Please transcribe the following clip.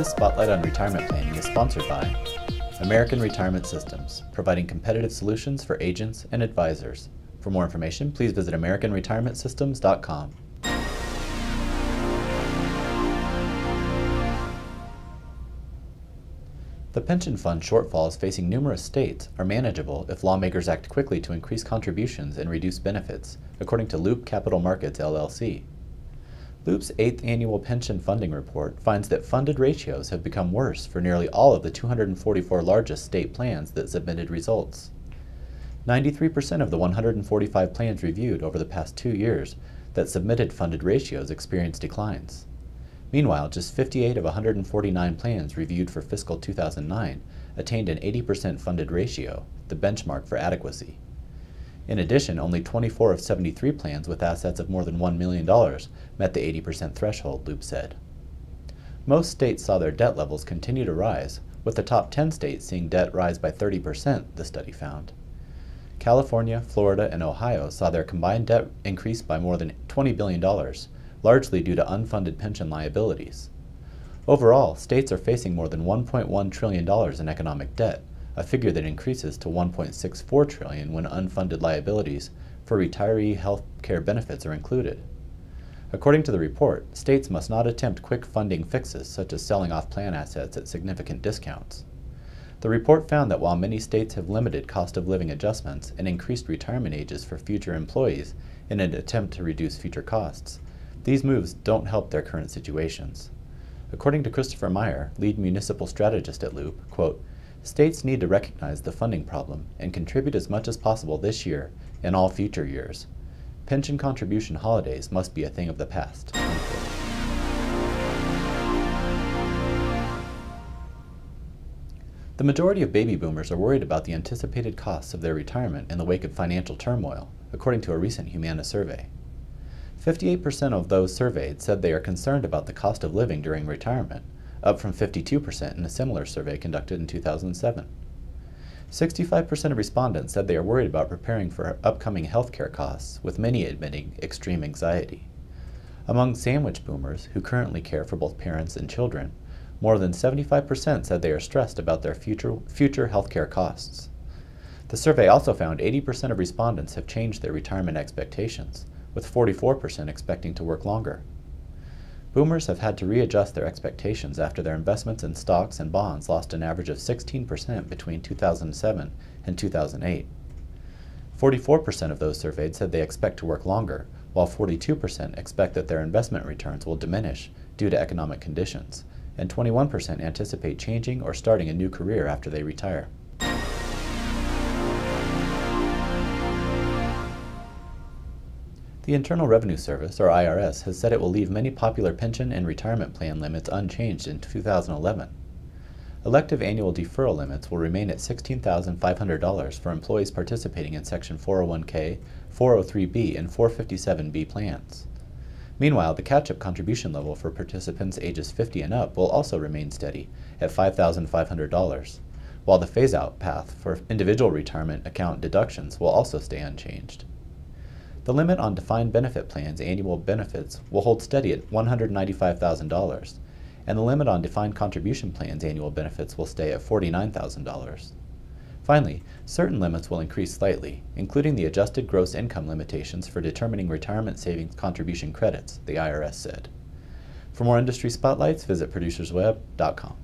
This Spotlight on Retirement Planning is sponsored by American Retirement Systems, providing competitive solutions for agents and advisors. For more information, please visit AmericanRetirementSystems.com. The pension fund shortfalls facing numerous states are manageable if lawmakers act quickly to increase contributions and reduce benefits, according to Loop Capital Markets, LLC. Loop's 8th annual pension funding report finds that funded ratios have become worse for nearly all of the 244 largest state plans that submitted results. 93% of the 145 plans reviewed over the past 2 years that submitted funded ratios experienced declines. Meanwhile, just 58 of 149 plans reviewed for fiscal 2009 attained an 80% funded ratio, the benchmark for adequacy. In addition, only 24 of 73 plans with assets of more than $1 million met the 80% threshold, Loop said. Most states saw their debt levels continue to rise, with the top 10 states seeing debt rise by 30%, the study found. California, Florida, and Ohio saw their combined debt increase by more than $20 billion, largely due to unfunded pension liabilities. Overall, states are facing more than $1.1 trillion in economic debt, a figure that increases to $1.64 trillion when unfunded liabilities for retiree health care benefits are included. According to the report, states must not attempt quick funding fixes such as selling off plan assets at significant discounts. The report found that while many states have limited cost of living adjustments and increased retirement ages for future employees in an attempt to reduce future costs, these moves don't help their current situations. According to Christopher Meyer, lead municipal strategist at Loop, quote, "States need to recognize the funding problem and contribute as much as possible this year and all future years. Pension contribution holidays must be a thing of the past." Unquote. The majority of baby boomers are worried about the anticipated costs of their retirement in the wake of financial turmoil, according to a recent Humana survey. 58% of those surveyed said they are concerned about the cost of living during retirement, up from 52% in a similar survey conducted in 2007. 65% of respondents said they are worried about preparing for upcoming healthcare costs, with many admitting extreme anxiety. Among sandwich boomers, who currently care for both parents and children, more than 75% said they are stressed about their future healthcare costs. The survey also found 80% of respondents have changed their retirement expectations, with 44% expecting to work longer. Boomers have had to readjust their expectations after their investments in stocks and bonds lost an average of 16% between 2007 and 2008. 44% of those surveyed said they expect to work longer, while 42% expect that their investment returns will diminish due to economic conditions, and 21% anticipate changing or starting a new career after they retire. The Internal Revenue Service, or IRS, has said it will leave many popular pension and retirement plan limits unchanged in 2011. Elective annual deferral limits will remain at $16,500 for employees participating in Section 401k, 403b, and 457b plans. Meanwhile, the catch-up contribution level for participants ages 50 and up will also remain steady at $5,500, while the phase-out path for individual retirement account deductions will also stay unchanged. The limit on defined benefit plans' annual benefits will hold steady at $195,000, and the limit on defined contribution plans' annual benefits will stay at $49,000. Finally, certain limits will increase slightly, including the adjusted gross income limitations for determining retirement savings contribution credits, the IRS said. For more industry spotlights, visit producersweb.com.